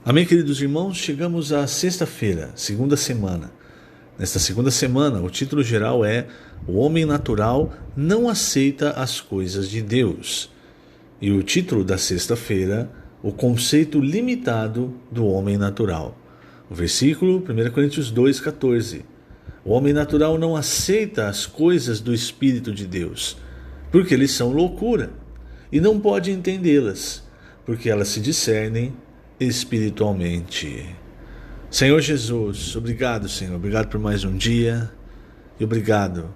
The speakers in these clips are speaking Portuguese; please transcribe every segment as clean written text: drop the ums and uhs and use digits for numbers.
Amém, queridos irmãos? Chegamos à sexta-feira, segunda semana. Nesta segunda semana, o título geral é O Homem Natural Não Aceita as Coisas de Deus. E o título da sexta-feira, O Conceito Limitado do Homem Natural. O versículo, 1 Coríntios 2,14. O homem natural não aceita as coisas do Espírito de Deus, porque eles são loucura, e não pode entendê-las, porque elas se discernem espiritualmente. Senhor Jesus, obrigado, Senhor, obrigado por mais um dia, e obrigado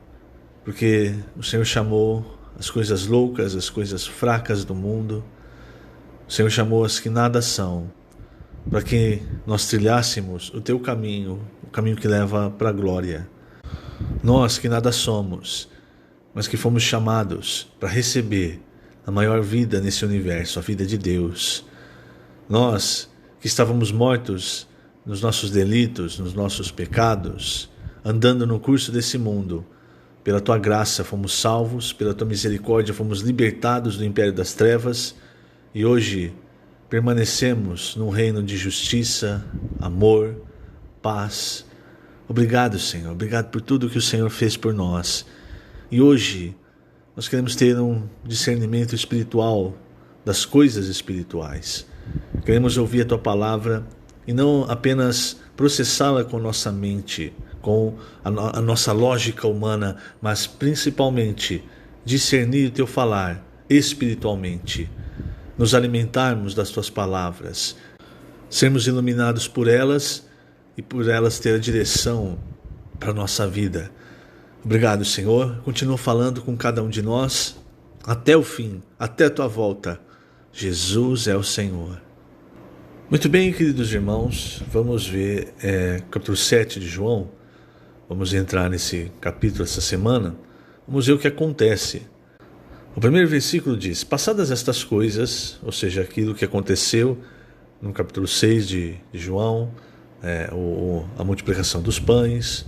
porque o Senhor chamou as coisas loucas, as coisas fracas do mundo, o Senhor chamou as que nada são, para que nós trilhássemos o teu caminho, o caminho que leva para a glória. Nós que nada somos, mas que fomos chamados para receber a maior vida nesse universo, a vida de Deus. Nós que estávamos mortos nos nossos delitos, nos nossos pecados, andando no curso desse mundo, pela tua graça fomos salvos, pela tua misericórdia fomos libertados do império das trevas e hoje permanecemos num reino de justiça, amor, paz. Obrigado, Senhor, obrigado por tudo que o Senhor fez por nós. E hoje nós queremos ter um discernimento espiritual das coisas espirituais. Queremos ouvir a tua palavra e não apenas processá-la com nossa mente, com a nossa lógica humana, mas principalmente discernir o teu falar espiritualmente, nos alimentarmos das tuas palavras, sermos iluminados por elas e por elas ter a direção para a nossa vida. Obrigado, Senhor. Continua falando com cada um de nós até o fim, até a tua volta. Jesus é o Senhor. Muito bem, queridos irmãos, vamos ver capítulo 7 de João. Vamos entrar nesse capítulo essa semana. Vamos ver o que acontece. O primeiro versículo diz: passadas estas coisas, ou seja, aquilo que aconteceu no capítulo 6 de João, a multiplicação dos pães,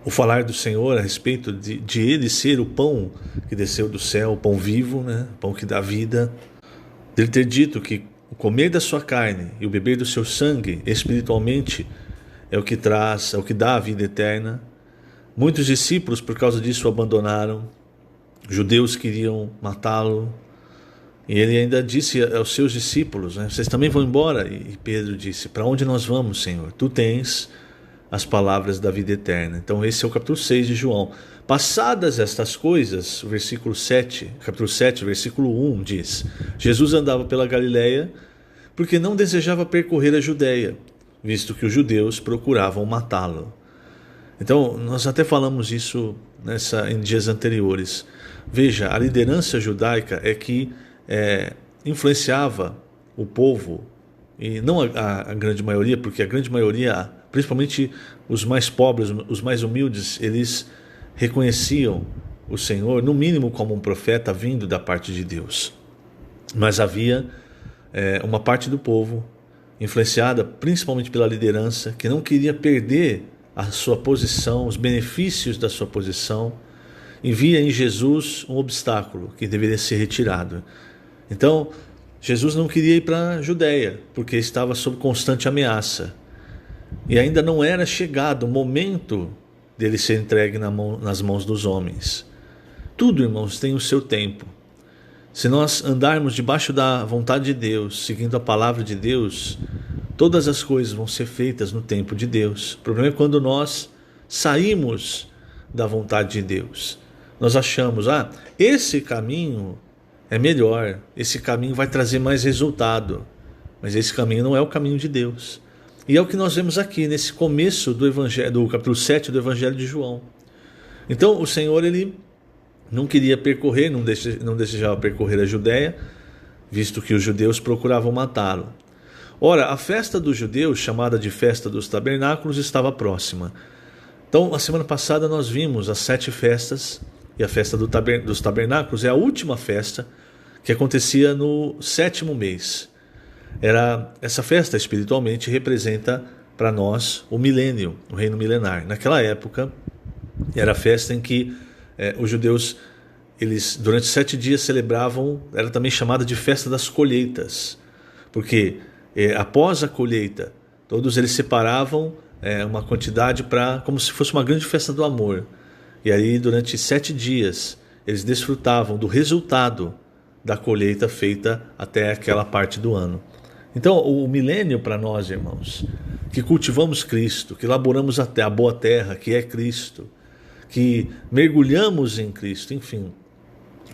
o falar do Senhor a respeito de Ele ser o pão que desceu do céu, o pão vivo, o pão que dá vida, dele ter dito que o comer da sua carne e o beber do seu sangue espiritualmente é o que traz, é o que dá a vida eterna. Muitos discípulos por causa disso o abandonaram, judeus queriam matá-lo, e ele ainda disse aos seus discípulos, vocês também vão embora? E Pedro disse: para onde nós vamos, Senhor? Tu tens as palavras da vida eterna. Então esse é o capítulo 6 de João. Passadas estas coisas, o versículo 7, capítulo 7, versículo 1 diz: Jesus andava pela Galileia porque não desejava percorrer a Judeia, visto que os judeus procuravam matá-lo. Então nós até falamos isso em dias anteriores. Veja, a liderança judaica é que influenciava o povo, e não a grande maioria, porque a grande maioria, principalmente os mais pobres, os mais humildes, eles reconheciam o Senhor, no mínimo, como um profeta vindo da parte de Deus. Mas havia uma parte do povo, influenciada principalmente pela liderança, que não queria perder a sua posição, os benefícios da sua posição, e via em Jesus um obstáculo que deveria ser retirado. Então, Jesus não queria ir para a Judeia, porque estava sob constante ameaça. E ainda não era chegado o momento dele ser entregue nas mãos dos homens. Tudo, irmãos, tem o seu tempo. Se nós andarmos debaixo da vontade de Deus, seguindo a palavra de Deus, todas as coisas vão ser feitas no tempo de Deus. O problema é quando nós saímos da vontade de Deus. Nós achamos, esse caminho é melhor, esse caminho vai trazer mais resultado. Mas esse caminho não é o caminho de Deus. E é o que nós vemos aqui, nesse começo do capítulo 7 do Evangelho de João. Então o Senhor, ele não queria percorrer, não desejava percorrer a Judéia, visto que os judeus procuravam matá-lo. Ora, a festa dos judeus, chamada de festa dos tabernáculos, estava próxima. Então, a semana passada nós vimos as 7 festas, e a festa dos tabernáculos é a última festa que acontecia no 7º mês. Essa festa espiritualmente representa para nós o milênio, o reino milenar. Naquela época era a festa em que os judeus, eles durante 7 dias celebravam, era também chamada de festa das colheitas, porque após a colheita, todos eles separavam uma quantidade como se fosse uma grande festa do amor. E aí durante 7 dias eles desfrutavam do resultado da colheita feita até aquela parte do ano. Então o milênio para nós, irmãos, que cultivamos Cristo, que laboramos a boa terra, que é Cristo, que mergulhamos em Cristo, enfim,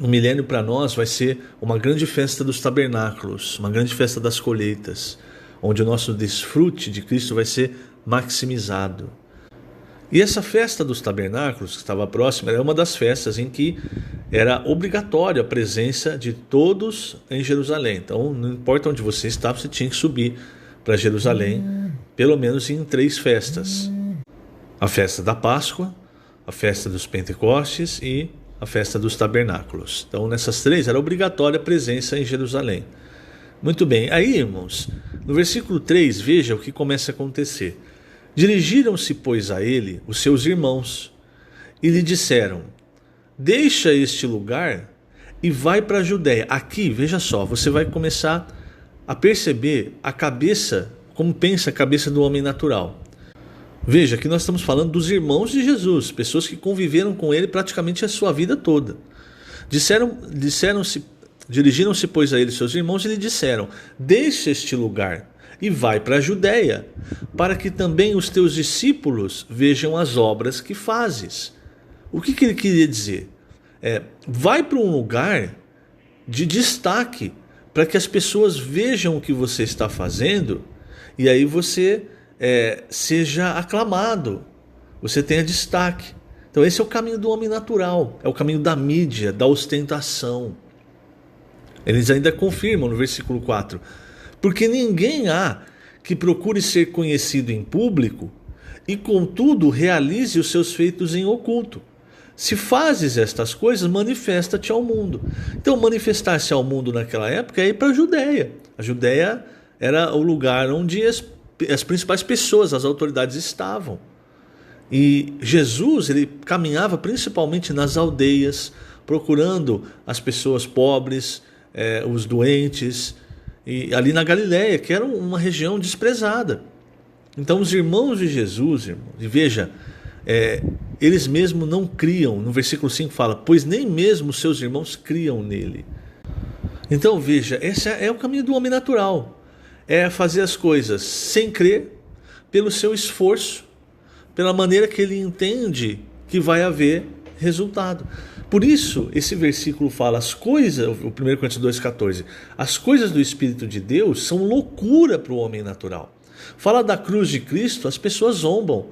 o milênio para nós vai ser uma grande festa dos tabernáculos, uma grande festa das colheitas, onde o nosso desfrute de Cristo vai ser maximizado. E essa festa dos tabernáculos, que estava próxima, era uma das festas em que era obrigatória a presença de todos em Jerusalém. Então, não importa onde você estava, você tinha que subir para Jerusalém, pelo menos em 3 festas. A festa da Páscoa, a festa dos Pentecostes e a festa dos tabernáculos. Então, nessas 3 era obrigatória a presença em Jerusalém. Muito bem, aí, irmãos, no versículo 3, veja o que começa a acontecer. Dirigiram-se, pois, a ele os seus irmãos e lhe disseram: deixa este lugar e vai para a Judéia. Aqui, veja só, você vai começar a perceber a cabeça, como pensa a cabeça do homem natural. Veja que nós estamos falando dos irmãos de Jesus, pessoas que conviveram com ele praticamente a sua vida toda. Dirigiram-se, pois, a ele seus irmãos e lhe disseram: deixa este lugar e vai para a Judéia, para que também os teus discípulos vejam as obras que fazes. O que ele queria dizer? Vai para um lugar de destaque, para que as pessoas vejam o que você está fazendo, e aí você seja aclamado, você tenha destaque. Então esse é o caminho do homem natural, é o caminho da mídia, da ostentação. Eles ainda confirmam no versículo 4: porque ninguém há que procure ser conhecido em público e contudo realize os seus feitos em oculto. Se fazes estas coisas, manifesta-te ao mundo. Então manifestar-se ao mundo naquela época é ir para a Judéia. A Judéia era o lugar onde as principais pessoas, as autoridades estavam. E Jesus, ele caminhava principalmente nas aldeias, procurando as pessoas pobres, os doentes, e ali na Galiléia, que era uma região desprezada. Então os irmãos de Jesus, irmão, e veja, eles mesmos não criam. No versículo 5 fala: pois nem mesmo seus irmãos criam nele. Então veja, esse é o caminho do homem natural. É fazer as coisas sem crer, pelo seu esforço, pela maneira que ele entende que vai haver resultado. Por isso, esse versículo fala as coisas, o 1 Coríntios 2,14, as coisas do Espírito de Deus são loucura para o homem natural. Fala da cruz de Cristo, as pessoas zombam.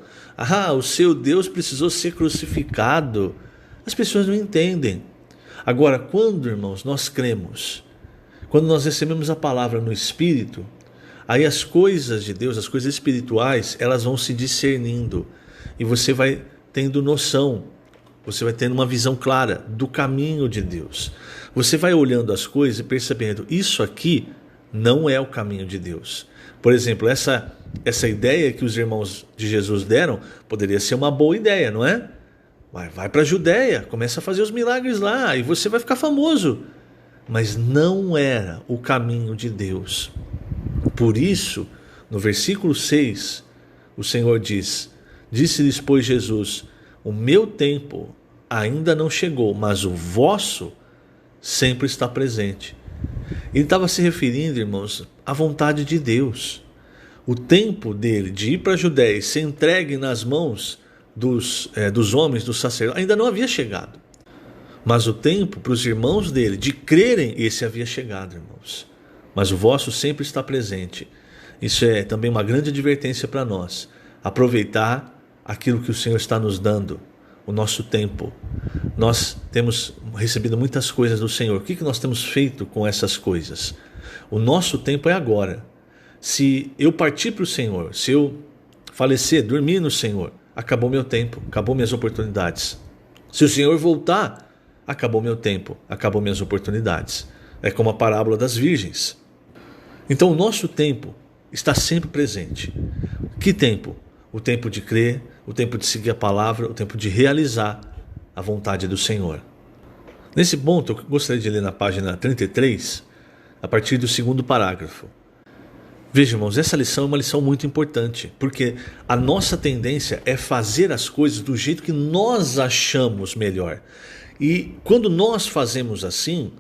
O seu Deus precisou ser crucificado. As pessoas não entendem. Agora, quando, irmãos, nós cremos, quando nós recebemos a palavra no Espírito, aí as coisas de Deus, as coisas espirituais, elas vão se discernindo. E você vai tendo noção, você vai tendo uma visão clara do caminho de Deus. Você vai olhando as coisas e percebendo: isso aqui não é o caminho de Deus. Por exemplo, essa ideia que os irmãos de Jesus deram poderia ser uma boa ideia, não é? Vai para a Judéia, começa a fazer os milagres lá e você vai ficar famoso. Mas não era o caminho de Deus. Por isso, no versículo 6, o Senhor diz: disse-lhes, pois, Jesus: o meu tempo ainda não chegou, mas o vosso sempre está presente. Ele estava se referindo, irmãos, à vontade de Deus. O tempo dele de ir para a Judéia e ser entregue nas mãos dos homens, dos sacerdotes, ainda não havia chegado. Mas o tempo para os irmãos dele de crerem, esse havia chegado, irmãos. Mas o vosso sempre está presente. Isso é também uma grande advertência para nós. Aproveitar aquilo que o Senhor está nos dando, o nosso tempo. Nós temos recebido muitas coisas do Senhor. O que nós temos feito com essas coisas? O nosso tempo é agora. Se eu partir para o Senhor, se eu falecer, dormir no Senhor, acabou meu tempo, acabou minhas oportunidades. Se o Senhor voltar, acabou meu tempo, acabou minhas oportunidades. É como a parábola das virgens. Então o nosso tempo está sempre presente. Que tempo? O tempo de crer, o tempo de seguir a palavra, o tempo de realizar a vontade do Senhor. Nesse ponto, eu gostaria de ler na página 33, a partir do 2º parágrafo. Veja, irmãos, essa lição é uma lição muito importante, porque a nossa tendência é fazer as coisas do jeito que nós achamos melhor. E quando nós fazemos assim,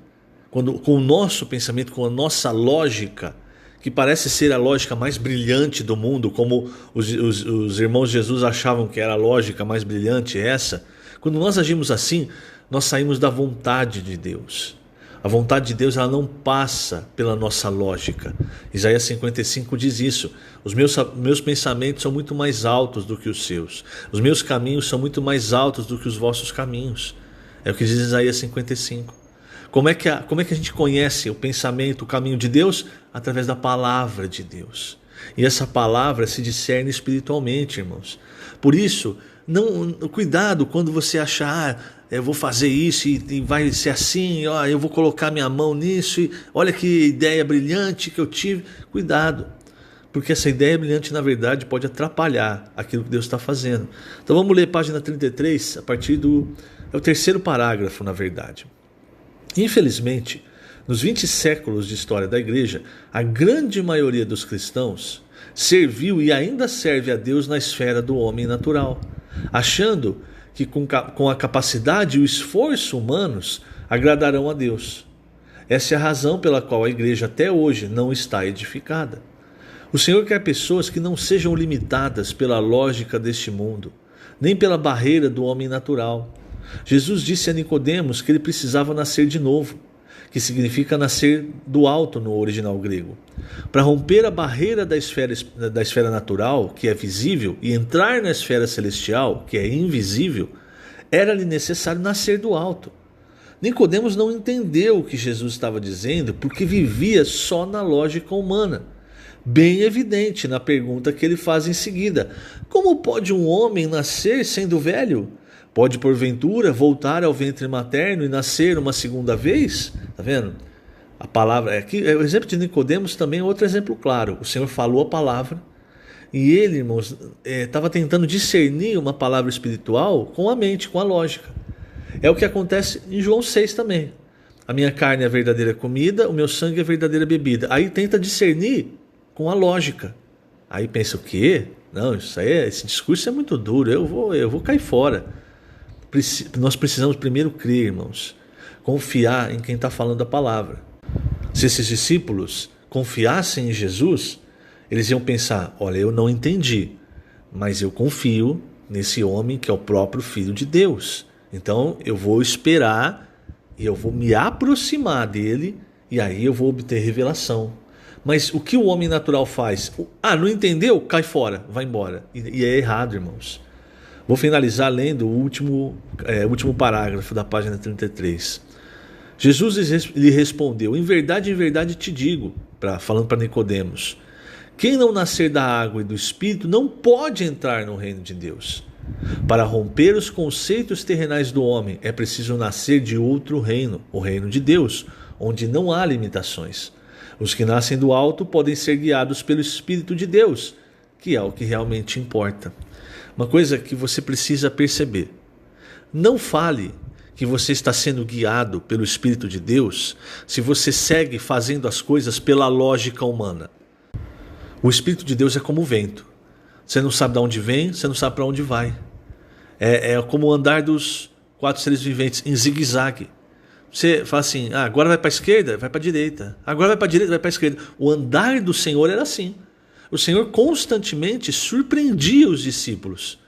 com o nosso pensamento, com a nossa lógica, que parece ser a lógica mais brilhante do mundo, como os irmãos de Jesus achavam que era a lógica mais brilhante essa, quando nós agimos assim, nós saímos da vontade de Deus. A vontade de Deus, ela não passa pela nossa lógica. Isaías 55 diz isso: os meus pensamentos são muito mais altos do que os seus, os meus caminhos são muito mais altos do que os vossos caminhos. É o que diz Isaías 55. Como é que a gente conhece o pensamento, o caminho de Deus? Através da palavra de Deus. E essa palavra se discerne espiritualmente, irmãos. Por isso, cuidado quando você achar, eu vou fazer isso e vai ser assim, ó, eu vou colocar minha mão nisso, e olha que ideia brilhante que eu tive. Cuidado, porque essa ideia brilhante, na verdade, pode atrapalhar aquilo que Deus está fazendo. Então vamos ler página 33, a partir é o terceiro parágrafo, na verdade. Infelizmente, nos 20 séculos de história da igreja, a grande maioria dos cristãos serviu e ainda serve a Deus na esfera do homem natural, achando que com a capacidade e o esforço humanos agradarão a Deus. Essa é a razão pela qual a igreja até hoje não está edificada. O Senhor quer pessoas que não sejam limitadas pela lógica deste mundo, nem pela barreira do homem natural. Jesus disse a Nicodemos que ele precisava nascer de novo, que significa nascer do alto no original grego. Para romper a barreira da esfera natural, que é visível, e entrar na esfera celestial, que é invisível, era-lhe necessário nascer do alto. Nicodemos não entendeu o que Jesus estava dizendo porque vivia só na lógica humana. Bem evidente na pergunta que ele faz em seguida: como pode um homem nascer sendo velho? Pode, porventura, voltar ao ventre materno e nascer uma segunda vez? Está vendo? A palavra aqui, o exemplo de Nicodemos também é outro exemplo claro. O Senhor falou a palavra e ele, irmãos, estava tentando discernir uma palavra espiritual com a mente, com a lógica. É o que acontece em João 6 também. A minha carne é a verdadeira comida, o meu sangue é a verdadeira bebida. Aí tenta discernir com a lógica. Aí pensa o quê? Não, esse discurso é muito duro, eu vou cair fora. Nós precisamos primeiro crer, irmãos, confiar em quem está falando a palavra. Se esses discípulos confiassem em Jesus, eles iam pensar: olha, eu não entendi, mas eu confio nesse homem que é o próprio Filho de Deus. Então eu vou esperar e eu vou me aproximar dele e aí eu vou obter revelação. Mas o que o homem natural faz? Não entendeu? Cai fora, vai embora. E é errado, irmãos. Vou finalizar lendo o último parágrafo da página 33. Jesus lhe respondeu: em verdade te digo, falando para Nicodemos, quem não nascer da água e do Espírito não pode entrar no reino de Deus. Para romper os conceitos terrenais do homem é preciso nascer de outro reino, o reino de Deus, onde não há limitações. Os que nascem do alto podem ser guiados pelo Espírito de Deus, que é o que realmente importa. Uma coisa que você precisa perceber: não fale que você está sendo guiado pelo Espírito de Deus se você segue fazendo as coisas pela lógica humana. O Espírito de Deus é como o vento. Você não sabe de onde vem, você não sabe para onde vai. É como o andar dos 4 seres viventes em zigue-zague. Você fala assim: agora vai para a esquerda, vai para a direita. Agora vai para a direita, vai para a esquerda. O andar do Senhor era assim. O Senhor constantemente surpreendia os discípulos.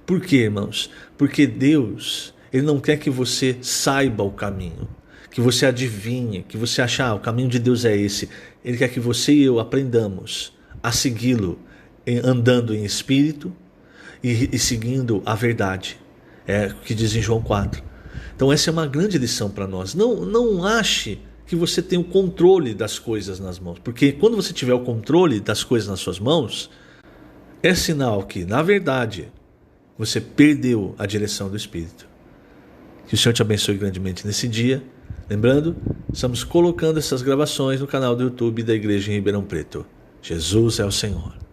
Por quê, irmãos? Porque Deus, Ele não quer que você saiba o caminho, que você adivinhe, que você ache, o caminho de Deus é esse. Ele quer que você e eu aprendamos a segui-lo, andando em espírito e seguindo a verdade. É o que diz em João 4. Então essa é uma grande lição para nós. Não ache que você tem o controle das coisas nas mãos. Porque quando você tiver o controle das coisas nas suas mãos, é sinal que, na verdade, você perdeu a direção do Espírito. Que o Senhor te abençoe grandemente nesse dia. Lembrando, estamos colocando essas gravações no canal do YouTube da Igreja em Ribeirão Preto. Jesus é o Senhor.